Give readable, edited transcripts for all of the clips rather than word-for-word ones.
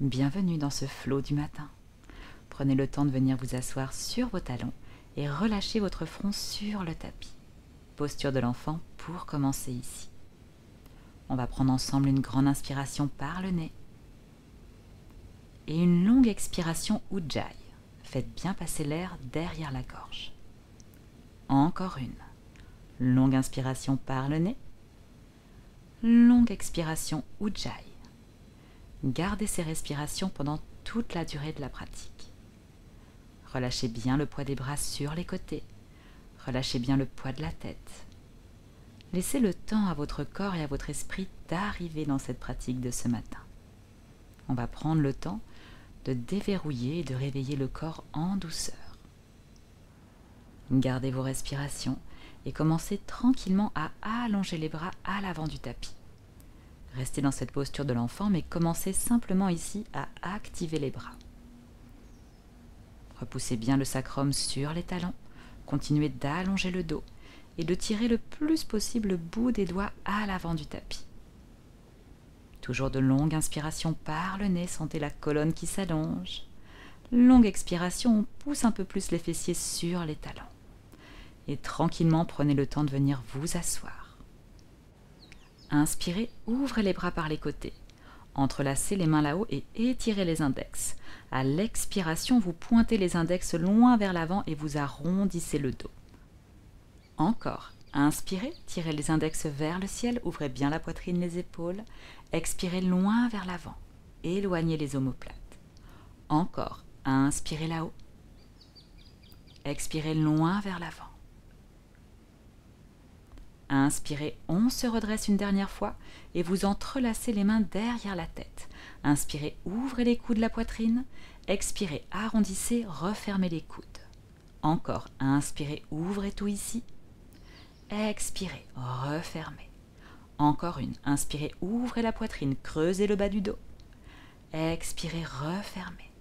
Bienvenue dans ce flot du matin. Prenez le temps de venir vous asseoir sur vos talons et relâchez votre front sur le tapis. Posture de l'enfant pour commencer ici. On va prendre ensemble une grande inspiration par le nez et une longue expiration Ujjayi. Faites bien passer l'air derrière la gorge. Encore une. Longue inspiration par le nez. Longue expiration Ujjayi. Gardez ces respirations pendant toute la durée de la pratique. Relâchez bien le poids des bras sur les côtés. Relâchez bien le poids de la tête. Laissez le temps à votre corps et à votre esprit d'arriver dans cette pratique de ce matin. On va prendre le temps de déverrouiller et de réveiller le corps en douceur. Gardez vos respirations et commencez tranquillement à allonger les bras à l'avant du tapis. Restez dans cette posture de l'enfant, mais commencez simplement ici à activer les bras. Repoussez bien le sacrum sur les talons, continuez d'allonger le dos et de tirer le plus possible le bout des doigts à l'avant du tapis. Toujours de longues inspirations par le nez, sentez la colonne qui s'allonge. Longue expiration, on pousse un peu plus les fessiers sur les talons. Et tranquillement, prenez le temps de venir vous asseoir. Inspirez, ouvrez les bras par les côtés. Entrelacez les mains là-haut et étirez les index. À l'expiration, vous pointez les index loin vers l'avant et vous arrondissez le dos. Encore. Inspirez, tirez les index vers le ciel, ouvrez bien la poitrine, les épaules. Expirez loin vers l'avant. Éloignez les omoplates. Encore. Inspirez là-haut. Expirez loin vers l'avant. Inspirez, on se redresse une dernière fois et vous entrelacez les mains derrière la tête. Inspirez, ouvrez les coudes de la poitrine. Expirez, arrondissez, refermez les coudes. Encore, inspirez, ouvrez tout ici. Expirez, refermez. Encore une, inspirez, ouvrez la poitrine, creusez le bas du dos. Expirez, refermez.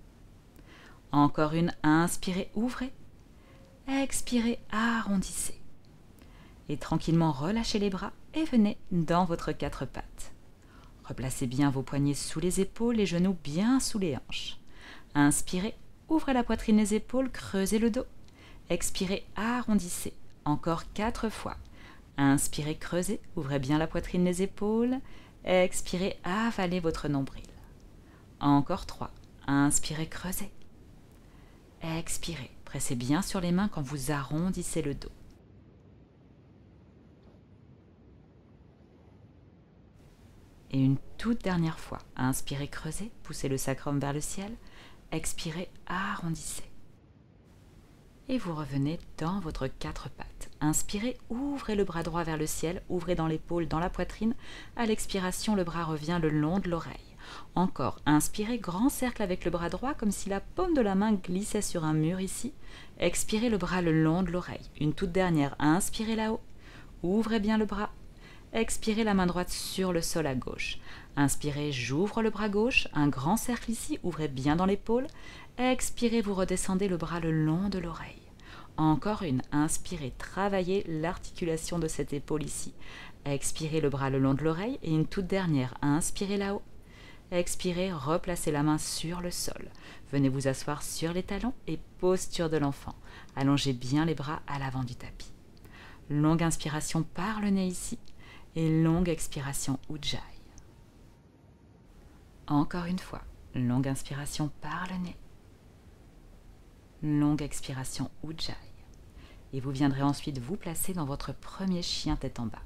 Encore une, inspirez, ouvrez. Expirez, arrondissez. Et tranquillement relâchez les bras et venez dans votre quatre pattes. Replacez bien vos poignets sous les épaules, les genoux bien sous les hanches. Inspirez, ouvrez la poitrine, les épaules, creusez le dos. Expirez, arrondissez. Encore 4 fois. Inspirez, creusez, ouvrez bien la poitrine, les épaules. Expirez, avalez votre nombril. Encore 3. Inspirez, creusez. Expirez, pressez bien sur les mains quand vous arrondissez le dos. Et une toute dernière fois, inspirez, creusez, poussez le sacrum vers le ciel, expirez, arrondissez. Et vous revenez dans votre quatre pattes. Inspirez, ouvrez le bras droit vers le ciel, ouvrez dans l'épaule, dans la poitrine. À l'expiration, le bras revient le long de l'oreille. Encore, inspirez, grand cercle avec le bras droit, comme si la paume de la main glissait sur un mur ici. Expirez le bras le long de l'oreille. Une toute dernière, inspirez là-haut, ouvrez bien le bras. Expirez la main droite sur le sol à gauche. Inspirez, j'ouvre le bras gauche, un grand cercle ici, ouvrez bien dans l'épaule. Expirez, vous redescendez le bras le long de l'oreille. Encore une, inspirez, travaillez l'articulation de cette épaule ici. Expirez le bras le long de l'oreille et une toute dernière, inspirez là-haut. Expirez, replacez la main sur le sol. Venez vous asseoir sur les talons et posture de l'enfant. Allongez bien les bras à l'avant du tapis. Longue inspiration par le nez ici. Et longue expiration Ujjayi. Encore une fois, longue inspiration par le nez. Longue expiration Ujjayi. Et vous viendrez ensuite vous placer dans votre premier chien tête en bas.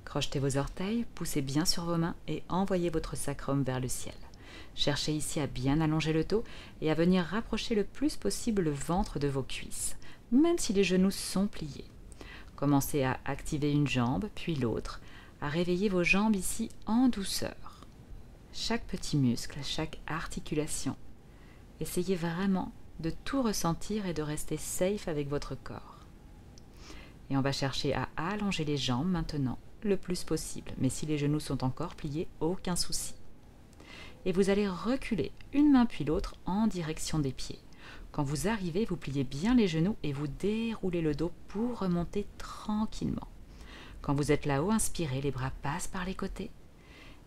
Crochetez vos orteils, poussez bien sur vos mains et envoyez votre sacrum vers le ciel. Cherchez ici à bien allonger le dos et à venir rapprocher le plus possible le ventre de vos cuisses, même si les genoux sont pliés. Commencez à activer une jambe, puis l'autre, à réveiller vos jambes ici en douceur. Chaque petit muscle, chaque articulation. Essayez vraiment de tout ressentir et de rester safe avec votre corps. Et on va chercher à allonger les jambes maintenant, le plus possible. Mais si les genoux sont encore pliés, aucun souci. Et vous allez reculer une main puis l'autre en direction des pieds. Quand vous arrivez, vous pliez bien les genoux et vous déroulez le dos pour remonter tranquillement. Quand vous êtes là-haut, inspirez, les bras passent par les côtés.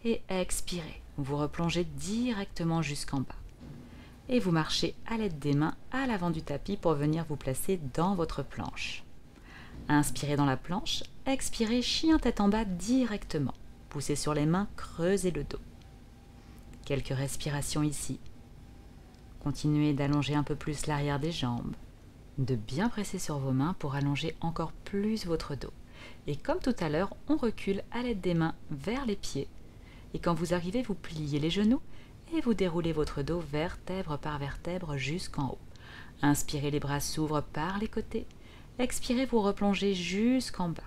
Et expirez, vous replongez directement jusqu'en bas. Et vous marchez à l'aide des mains à l'avant du tapis pour venir vous placer dans votre planche. Inspirez dans la planche, expirez chien tête en bas directement. Poussez sur les mains, creusez le dos. Quelques respirations ici. Continuez d'allonger un peu plus l'arrière des jambes, de bien presser sur vos mains pour allonger encore plus votre dos. Et comme tout à l'heure, on recule à l'aide des mains vers les pieds. Et quand vous arrivez, vous pliez les genoux et vous déroulez votre dos vertèbre par vertèbre jusqu'en haut. Inspirez, les bras s'ouvrent par les côtés. Expirez, vous replongez jusqu'en bas.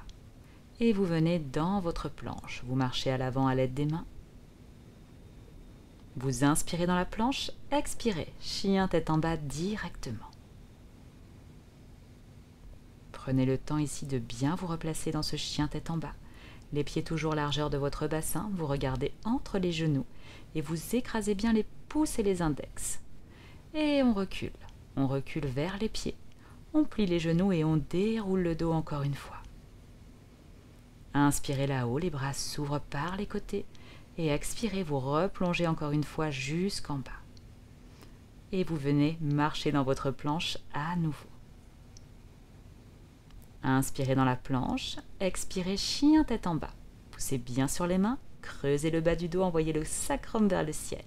Et vous venez dans votre planche. Vous marchez à l'avant à l'aide des mains. Vous inspirez dans la planche, expirez, chien tête en bas directement. Prenez le temps ici de bien vous replacer dans ce chien tête en bas. Les pieds toujours largeur de votre bassin, vous regardez entre les genoux et vous écrasez bien les pouces et les index. Et on recule vers les pieds. On plie les genoux et on déroule le dos encore une fois. Inspirez là-haut, les bras s'ouvrent par les côtés. Et expirez, vous replongez encore une fois jusqu'en bas. Et vous venez marcher dans votre planche à nouveau. Inspirez dans la planche, expirez, chien tête en bas. Poussez bien sur les mains, creusez le bas du dos, envoyez le sacrum vers le ciel.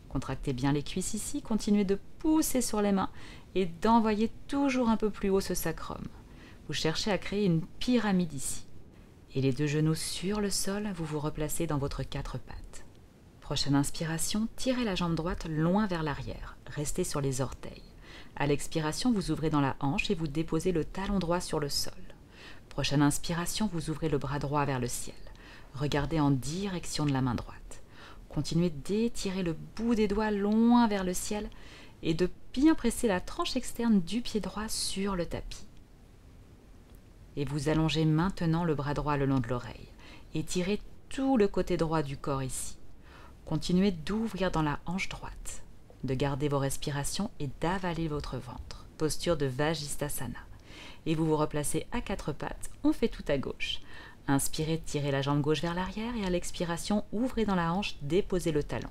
Contractez bien les cuisses ici, continuez de pousser sur les mains et d'envoyer toujours un peu plus haut ce sacrum. Vous cherchez à créer une pyramide ici. Et les deux genoux sur le sol, vous vous replacez dans votre quatre pattes. Prochaine inspiration, tirez la jambe droite loin vers l'arrière. Restez sur les orteils. À l'expiration, vous ouvrez dans la hanche et vous déposez le talon droit sur le sol. Prochaine inspiration, vous ouvrez le bras droit vers le ciel. Regardez en direction de la main droite. Continuez d'étirer le bout des doigts loin vers le ciel et de bien presser la tranche externe du pied droit sur le tapis. Et vous allongez maintenant le bras droit le long de l'oreille. Étirez tout le côté droit du corps ici. Continuez d'ouvrir dans la hanche droite, de garder vos respirations et d'avaler votre ventre. Posture de Vajjisthasana. Et vous vous replacez à quatre pattes, on fait tout à gauche. Inspirez, tirez la jambe gauche vers l'arrière et à l'expiration, ouvrez dans la hanche, déposez le talon.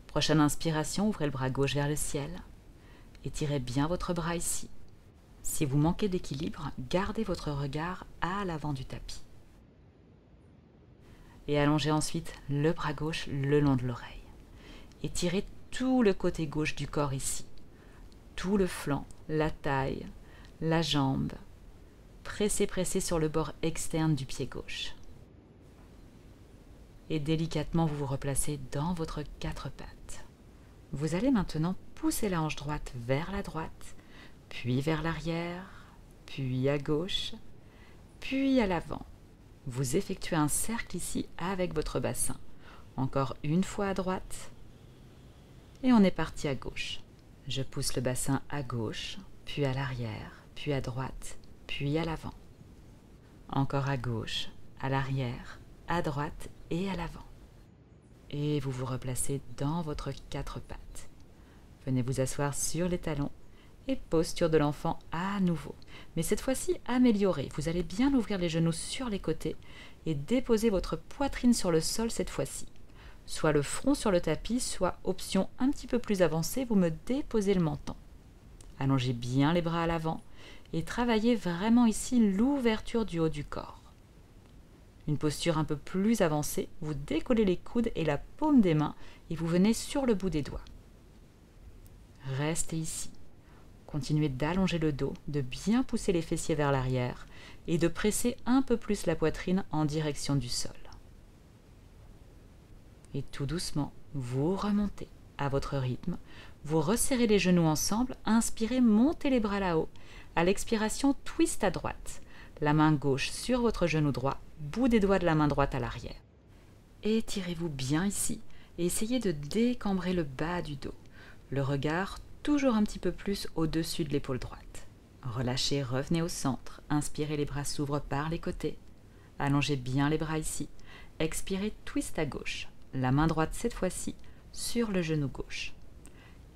Prochaine inspiration, ouvrez le bras gauche vers le ciel. Étirez bien votre bras ici. Si vous manquez d'équilibre, gardez votre regard à l'avant du tapis. Et allongez ensuite le bras gauche le long de l'oreille. Étirez tout le côté gauche du corps ici. Tout le flanc, la taille, la jambe. Pressez sur le bord externe du pied gauche. Et délicatement, vous vous replacez dans votre quatre pattes. Vous allez maintenant pousser la hanche droite vers la droite, puis vers l'arrière, puis à gauche, puis à l'avant. Vous effectuez un cercle ici avec votre bassin. Encore une fois à droite, et on est parti à gauche. Je pousse le bassin à gauche, puis à l'arrière, puis à droite, puis à l'avant. Encore à gauche, à l'arrière, à droite et à l'avant. Et vous vous replacez dans votre quatre pattes. Venez vous asseoir sur les talons. Et posture de l'enfant à nouveau. Mais cette fois-ci améliorée. Vous allez bien ouvrir les genoux sur les côtés et déposer votre poitrine sur le sol cette fois-ci. Soit le front sur le tapis, soit option un petit peu plus avancée, vous me déposez le menton. Allongez bien les bras à l'avant et travaillez vraiment ici l'ouverture du haut du corps. Une posture un peu plus avancée, vous décollez les coudes et la paume des mains et vous venez sur le bout des doigts. Restez ici. Continuez d'allonger le dos, de bien pousser les fessiers vers l'arrière et de presser un peu plus la poitrine en direction du sol. Et tout doucement, vous remontez à votre rythme. Vous resserrez les genoux ensemble, inspirez, montez les bras là-haut. À l'expiration, twist à droite. La main gauche sur votre genou droit, bout des doigts de la main droite à l'arrière. Étirez-vous bien ici et essayez de décambrer le bas du dos. Le regard toujours un petit peu plus au-dessus de l'épaule droite. Relâchez, revenez au centre. Inspirez, les bras s'ouvrent par les côtés. Allongez bien les bras ici. Expirez, twist à gauche. La main droite cette fois-ci sur le genou gauche.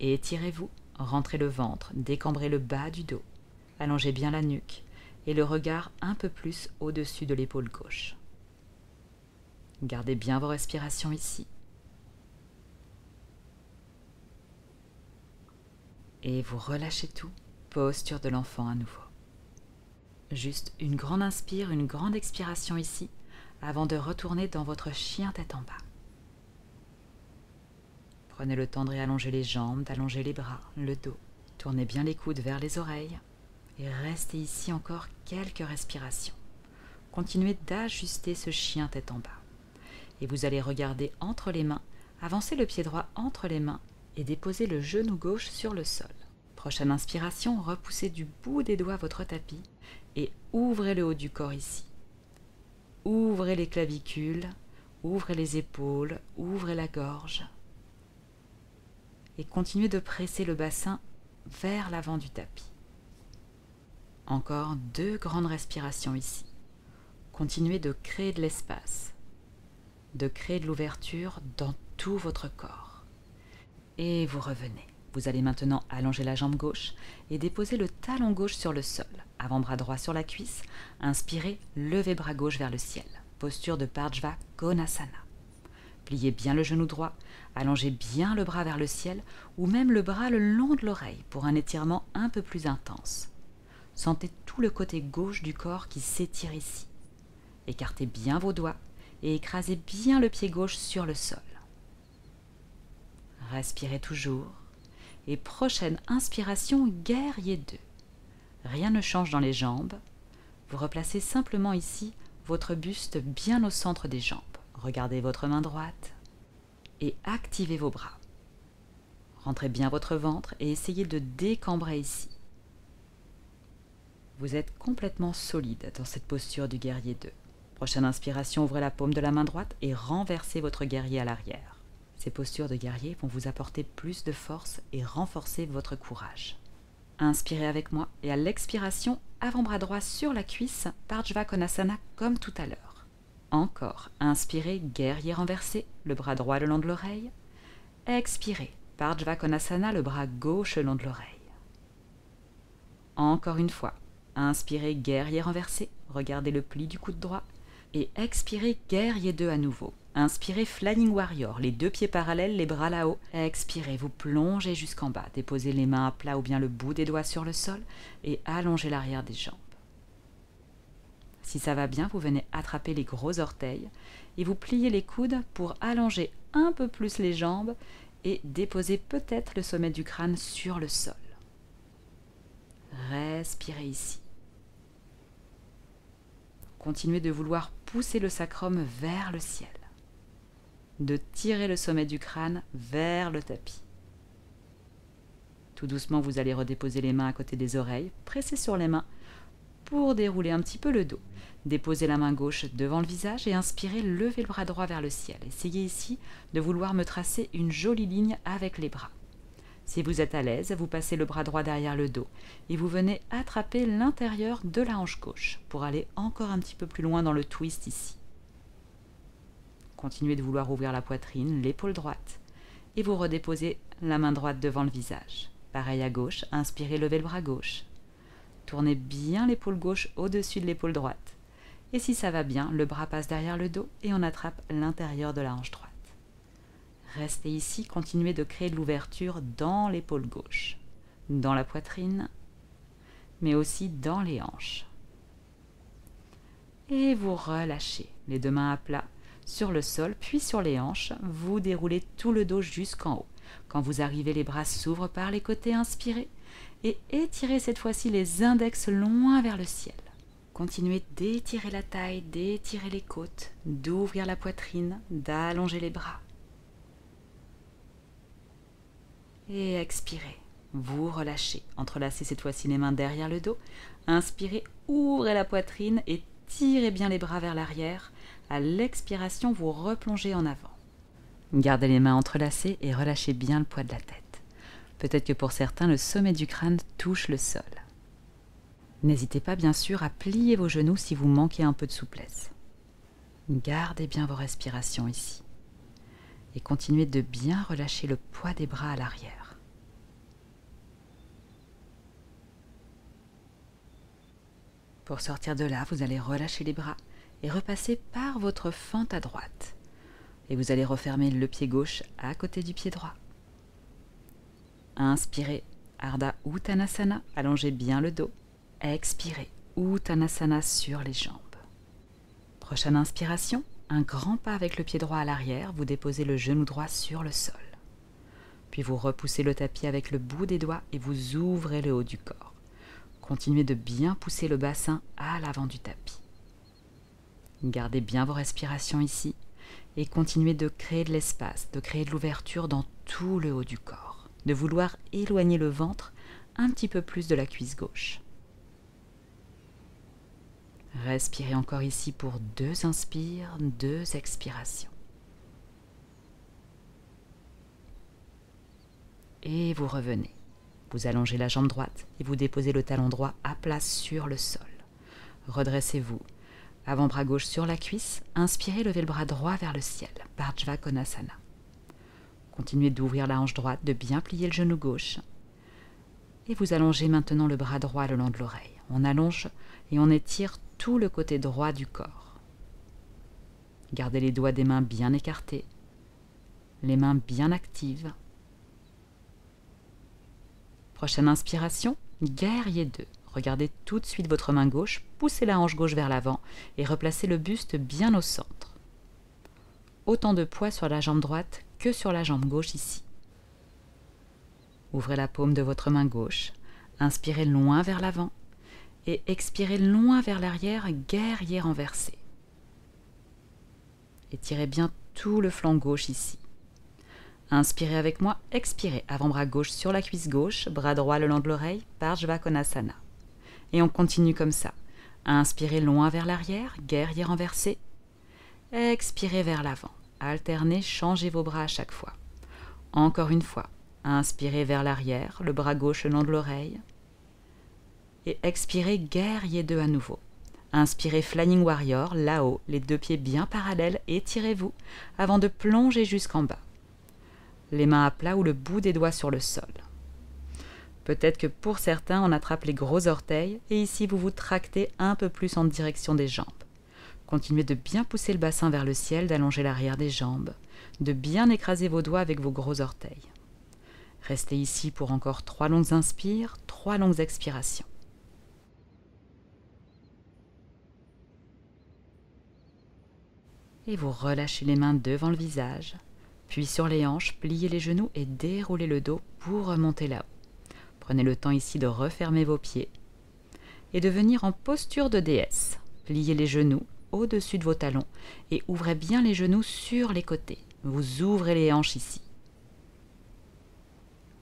Et étirez-vous, rentrez le ventre, décambrez le bas du dos. Allongez bien la nuque et le regard un peu plus au-dessus de l'épaule gauche. Gardez bien vos respirations ici. Et vous relâchez tout, posture de l'enfant à nouveau. Juste une grande inspire, une grande expiration ici, avant de retourner dans votre chien tête en bas. Prenez le temps de réallonger les jambes, d'allonger les bras, le dos. Tournez bien les coudes vers les oreilles et restez ici encore quelques respirations. Continuez d'ajuster ce chien tête en bas. Et vous allez regarder entre les mains, avancer le pied droit entre les mains et déposer le genou gauche sur le sol. Prochaine inspiration, repoussez du bout des doigts votre tapis et ouvrez le haut du corps ici. Ouvrez les clavicules, ouvrez les épaules, ouvrez la gorge. Et continuez de presser le bassin vers l'avant du tapis. Encore 2 grandes respirations ici. Continuez de créer de l'espace, de créer de l'ouverture dans tout votre corps. Et vous revenez. Vous allez maintenant allonger la jambe gauche et déposer le talon gauche sur le sol. Avant-bras droit sur la cuisse. Inspirez, levez bras gauche vers le ciel. Posture de Pardjva Konasana. Pliez bien le genou droit, allongez bien le bras vers le ciel ou même le bras le long de l'oreille pour un étirement un peu plus intense. Sentez tout le côté gauche du corps qui s'étire ici. Écartez bien vos doigts et écrasez bien le pied gauche sur le sol. Respirez toujours. Et prochaine inspiration, guerrier 2. Rien ne change dans les jambes. Vous replacez simplement ici votre buste bien au centre des jambes. Regardez votre main droite et activez vos bras. Rentrez bien votre ventre et essayez de décambrer ici. Vous êtes complètement solide dans cette posture du guerrier 2. Prochaine inspiration, ouvrez la paume de la main droite et renversez votre guerrier à l'arrière. Ces postures de guerrier vont vous apporter plus de force et renforcer votre courage. Inspirez avec moi et à l'expiration, avant-bras droit sur la cuisse, Pardjva Konasana comme tout à l'heure. Encore, inspirez, guerrier renversé, le bras droit le long de l'oreille. Expirez, Pardjva Konasana, le bras gauche le long de l'oreille. Encore une fois, inspirez, guerrier renversé, regardez le pli du coude droit. Et expirez, guerrier 2 à nouveau. Inspirez, Flying Warrior, les 2 pieds parallèles, les bras là-haut. Expirez, vous plongez jusqu'en bas. Déposez les mains à plat ou bien le bout des doigts sur le sol et allongez l'arrière des jambes. Si ça va bien, vous venez attraper les gros orteils et vous pliez les coudes pour allonger un peu plus les jambes et déposer peut-être le sommet du crâne sur le sol. Respirez ici. Continuez de vouloir pousser le sacrum vers le ciel, de tirer le sommet du crâne vers le tapis. Tout doucement, vous allez redéposer les mains à côté des oreilles, presser sur les mains pour dérouler un petit peu le dos. Déposez la main gauche devant le visage et inspirez, levez le bras droit vers le ciel. Essayez ici de vouloir me tracer une jolie ligne avec les bras. Si vous êtes à l'aise, vous passez le bras droit derrière le dos et vous venez attraper l'intérieur de la hanche gauche pour aller encore un petit peu plus loin dans le twist ici. Continuez de vouloir ouvrir la poitrine, l'épaule droite et vous redéposez la main droite devant le visage. Pareil à gauche, inspirez, levez le bras gauche. Tournez bien l'épaule gauche au-dessus de l'épaule droite. Et si ça va bien, le bras passe derrière le dos et on attrape l'intérieur de la hanche droite. Restez ici, continuez de créer de l'ouverture dans l'épaule gauche, dans la poitrine, mais aussi dans les hanches. Et vous relâchez, les 2 mains à plat sur le sol, puis sur les hanches. Vous déroulez tout le dos jusqu'en haut. Quand vous arrivez, les bras s'ouvrent par les côtés, inspirez, et étirez cette fois-ci les index loin vers le ciel. Continuez d'étirer la taille, d'étirer les côtes, d'ouvrir la poitrine, d'allonger les bras. Et expirez, vous relâchez. Entrelacez cette fois-ci les mains derrière le dos. Inspirez, ouvrez la poitrine et tirez bien les bras vers l'arrière. À l'expiration, vous replongez en avant. Gardez les mains entrelacées et relâchez bien le poids de la tête. Peut-être que pour certains, le sommet du crâne touche le sol. N'hésitez pas bien sûr à plier vos genoux si vous manquez un peu de souplesse. Gardez bien vos respirations ici. Et continuez de bien relâcher le poids des bras à l'arrière. Pour sortir de là, vous allez relâcher les bras et repasser par votre fente à droite. Et vous allez refermer le pied gauche à côté du pied droit. Inspirez, Ardha Uttanasana, allongez bien le dos. Expirez, Uttanasana sur les jambes. Prochaine inspiration, un grand pas avec le pied droit à l'arrière, vous déposez le genou droit sur le sol. Puis vous repoussez le tapis avec le bout des doigts et vous ouvrez le haut du corps. Continuez de bien pousser le bassin à l'avant du tapis. Gardez bien vos respirations ici et continuez de créer de l'espace, de créer de l'ouverture dans tout le haut du corps, de vouloir éloigner le ventre un petit peu plus de la cuisse gauche. Respirez encore ici pour 2 inspires, 2 expirations. Et vous revenez. Vous allongez la jambe droite et vous déposez le talon droit à plat sur le sol. Redressez-vous. Avant-bras gauche sur la cuisse. Inspirez, levez le bras droit vers le ciel. Bharjva Konasana. Continuez d'ouvrir la hanche droite, de bien plier le genou gauche. Et vous allongez maintenant le bras droit le long de l'oreille. On allonge et on étire tout le côté droit du corps. Gardez les doigts des mains bien écartés, les mains bien actives. Prochaine inspiration, guerrier 2. Regardez tout de suite votre main gauche, poussez la hanche gauche vers l'avant et replacez le buste bien au centre. Autant de poids sur la jambe droite que sur la jambe gauche ici. Ouvrez la paume de votre main gauche, inspirez loin vers l'avant et expirez loin vers l'arrière, guerrier renversé. Étirez bien tout le flanc gauche ici. Inspirez avec moi, expirez, avant-bras gauche sur la cuisse gauche, bras droit le long de l'oreille, Bharjva Konasana. Et on continue comme ça. Inspirez loin vers l'arrière, guerrier renversé. Expirez vers l'avant. Alternez, changez vos bras à chaque fois. Encore une fois. Inspirez vers l'arrière, le bras gauche le long de l'oreille. Et expirez, guerrier 2 à nouveau. Inspirez, Flying Warrior, là-haut, les 2 pieds bien parallèles, étirez-vous avant de plonger jusqu'en bas. Les mains à plat ou le bout des doigts sur le sol. Peut-être que pour certains, on attrape les gros orteils et ici, vous vous tractez un peu plus en direction des jambes. Continuez de bien pousser le bassin vers le ciel, d'allonger l'arrière des jambes, de bien écraser vos doigts avec vos gros orteils. Restez ici pour encore 3 longues inspires, 3 longues expirations. Et vous relâchez les mains devant le visage, puis sur les hanches, pliez les genoux et déroulez le dos pour remonter là-haut. Prenez le temps ici de refermer vos pieds et de venir en posture de déesse. Pliez les genoux au-dessus de vos talons et ouvrez bien les genoux sur les côtés. Vous ouvrez les hanches ici.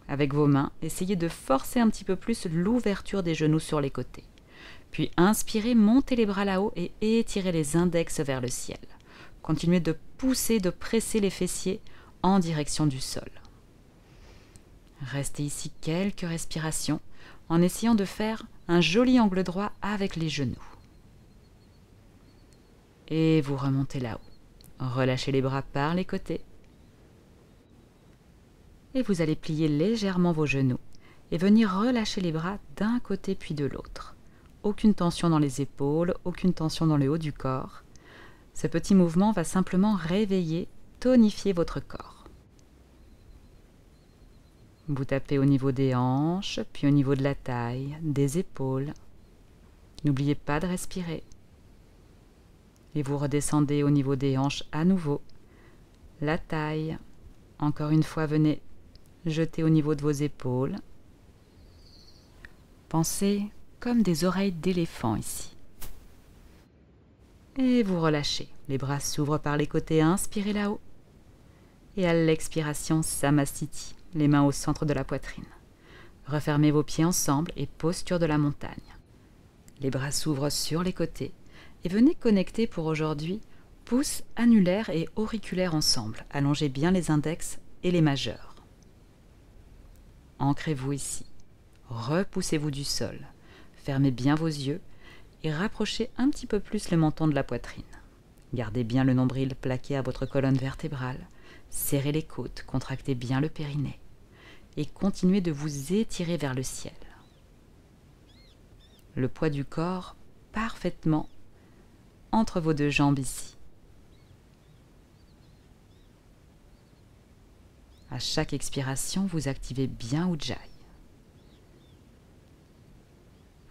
Avec vos mains, essayez de forcer un petit peu plus l'ouverture des genoux sur les côtés. Puis inspirez, montez les bras là-haut et étirez les index vers le ciel. Continuez de pousser, de presser les fessiers en direction du sol. Restez ici quelques respirations en essayant de faire un joli angle droit avec les genoux. Et vous remontez là-haut. Relâchez les bras par les côtés. Et vous allez plier légèrement vos genoux et venir relâcher les bras d'un côté puis de l'autre. Aucune tension dans les épaules, aucune tension dans le haut du corps. Ce petit mouvement va simplement réveiller, tonifier votre corps. Vous tapez au niveau des hanches, puis au niveau de la taille, des épaules. N'oubliez pas de respirer. Et vous redescendez au niveau des hanches à nouveau. La taille. Encore une fois, venez jeter au niveau de vos épaules. Pensez comme des oreilles d'éléphant ici. Et vous relâchez. Les bras s'ouvrent par les côtés, inspirez là-haut. Et à l'expiration, Samasthiti, les mains au centre de la poitrine. Refermez vos pieds ensemble et posture de la montagne. Les bras s'ouvrent sur les côtés et venez connecter pour aujourd'hui pouces annulaires et auriculaires ensemble. Allongez bien les index et les majeurs. Ancrez-vous ici. Repoussez-vous du sol. Fermez bien vos yeux et rapprochez un petit peu plus le menton de la poitrine. Gardez bien le nombril plaqué à votre colonne vertébrale. Serrez les côtes, contractez bien le périnée et continuez de vous étirer vers le ciel. Le poids du corps parfaitement entre vos 2 jambes ici. À chaque expiration, vous activez bien Ujjayi.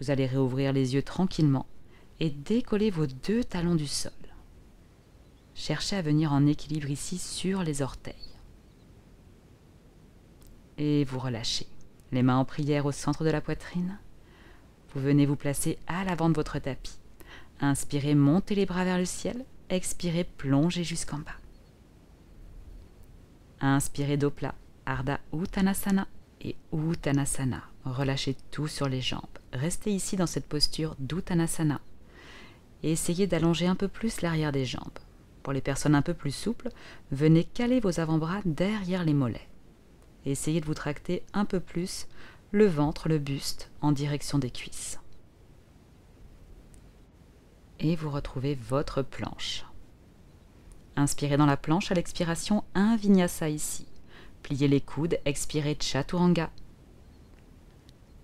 Vous allez réouvrir les yeux tranquillement et décoller vos 2 talons du sol. Cherchez à venir en équilibre ici sur les orteils. Et vous relâchez. Les mains en prière au centre de la poitrine. Vous venez vous placer à l'avant de votre tapis. Inspirez, montez les bras vers le ciel. Expirez, plongez jusqu'en bas. Inspirez, dos plat, Ardha Uttanasana et Uttanasana. Relâchez tout sur les jambes. Restez ici dans cette posture d'Uttanasana et essayez d'allonger un peu plus l'arrière des jambes. Pour les personnes un peu plus souples, venez caler vos avant-bras derrière les mollets. Et essayez de vous tracter un peu plus le ventre, le buste en direction des cuisses. Et vous retrouvez votre planche. Inspirez dans la planche à l'expiration, un vinyasa ici. Pliez les coudes, expirez chaturanga.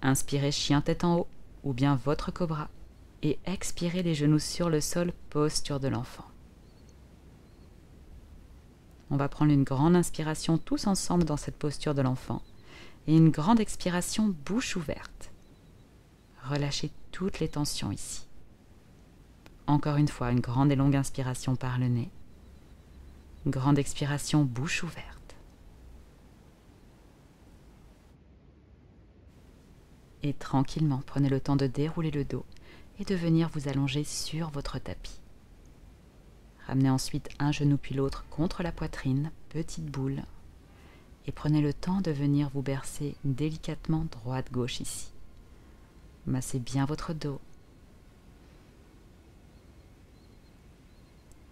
Inspirez chien tête en haut ou bien votre cobra. Et expirez les genoux sur le sol, posture de l'enfant. On va prendre une grande inspiration tous ensemble dans cette posture de l'enfant et une grande expiration bouche ouverte. Relâchez toutes les tensions ici. Encore une fois, une grande et longue inspiration par le nez. Grande expiration bouche ouverte. Et tranquillement, prenez le temps de dérouler le dos et de venir vous allonger sur votre tapis. Ramenez ensuite un genou puis l'autre contre la poitrine, petite boule. Et prenez le temps de venir vous bercer délicatement droite-gauche ici. Massez bien votre dos.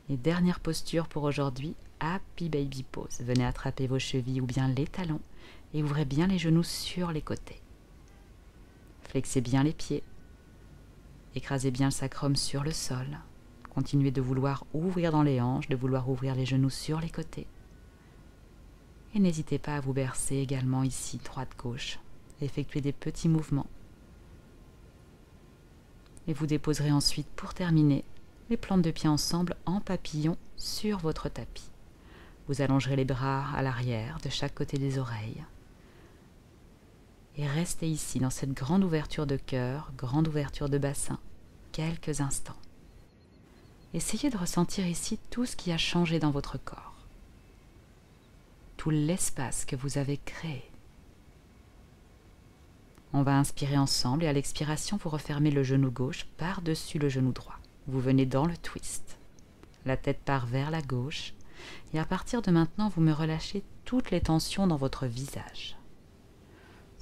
Et dernière posture pour aujourd'hui, Happy Baby Pose. Venez attraper vos chevilles ou bien les talons et ouvrez bien les genoux sur les côtés. Flexez bien les pieds. Écrasez bien le sacrum sur le sol. Continuez de vouloir ouvrir dans les hanches, de vouloir ouvrir les genoux sur les côtés. Et n'hésitez pas à vous bercer également ici, droite-gauche. Effectuez des petits mouvements. Et vous déposerez ensuite, pour terminer, les plantes de pied ensemble en papillon sur votre tapis. Vous allongerez les bras à l'arrière, de chaque côté des oreilles. Et restez ici, dans cette grande ouverture de cœur, grande ouverture de bassin, quelques instants. Essayez de ressentir ici tout ce qui a changé dans votre corps. Tout l'espace que vous avez créé. On va inspirer ensemble et à l'expiration, vous refermez le genou gauche par-dessus le genou droit. Vous venez dans le twist. La tête part vers la gauche et à partir de maintenant, vous me relâchez toutes les tensions dans votre visage.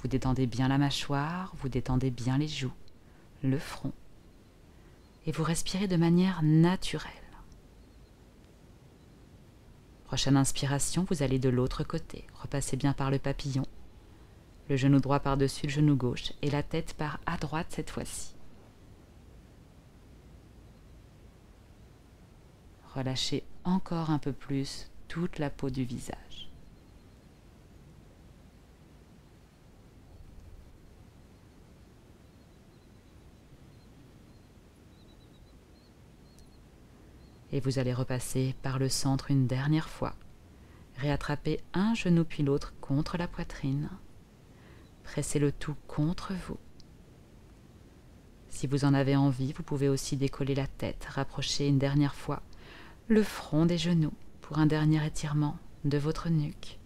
Vous détendez bien la mâchoire, vous détendez bien les joues, le front. Et vous respirez de manière naturelle. Prochaine inspiration, vous allez de l'autre côté. Repassez bien par le papillon. Le genou droit par-dessus le genou gauche et la tête part à droite cette fois-ci. Relâchez encore un peu plus toute la peau du visage. Et vous allez repasser par le centre une dernière fois. Réattrapez un genou puis l'autre contre la poitrine. Pressez le tout contre vous. Si vous en avez envie, vous pouvez aussi décoller la tête, rapprocher une dernière fois le front des genoux pour un dernier étirement de votre nuque.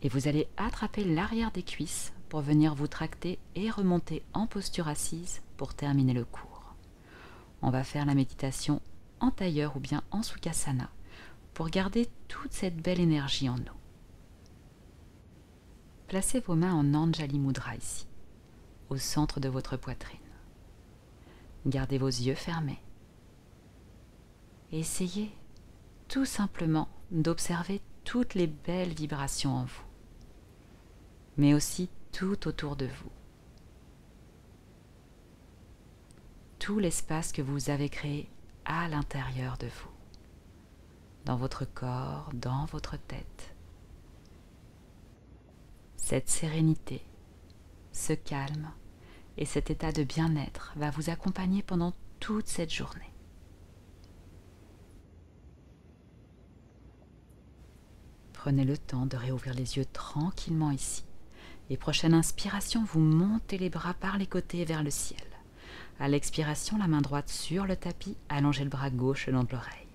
Et vous allez attraper l'arrière des cuisses pour venir vous tracter et remonter en posture assise pour terminer le cours. On va faire la méditation en tailleur ou bien en Sukhasana pour garder toute cette belle énergie en nous. Placez vos mains en Anjali Mudra ici, au centre de votre poitrine. Gardez vos yeux fermés. Et essayez tout simplement d'observer toutes les belles vibrations en vous, mais aussi tout autour de vous. Tout l'espace que vous avez créé à l'intérieur de vous, dans votre corps, dans votre tête. Cette sérénité, ce calme et cet état de bien-être va vous accompagner pendant toute cette journée. Prenez le temps de réouvrir les yeux tranquillement ici Et prochaine inspiration, vous montez les bras par les côtés vers le ciel. À l'expiration, la main droite sur le tapis, allongez le bras gauche le long de l'oreille.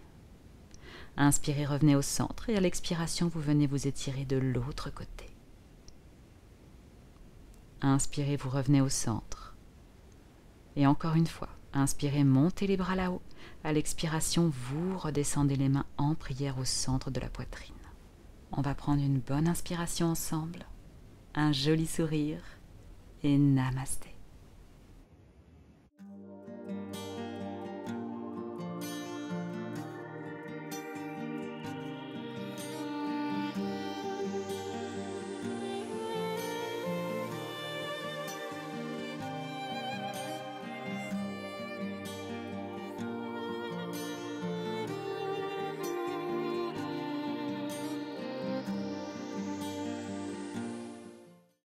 Inspirez, revenez au centre et à l'expiration, vous venez vous étirer de l'autre côté. Inspirez, vous revenez au centre. Et encore une fois, inspirez, montez les bras là-haut. À l'expiration, vous redescendez les mains en prière au centre de la poitrine. On va prendre une bonne inspiration ensemble, un joli sourire et namasté.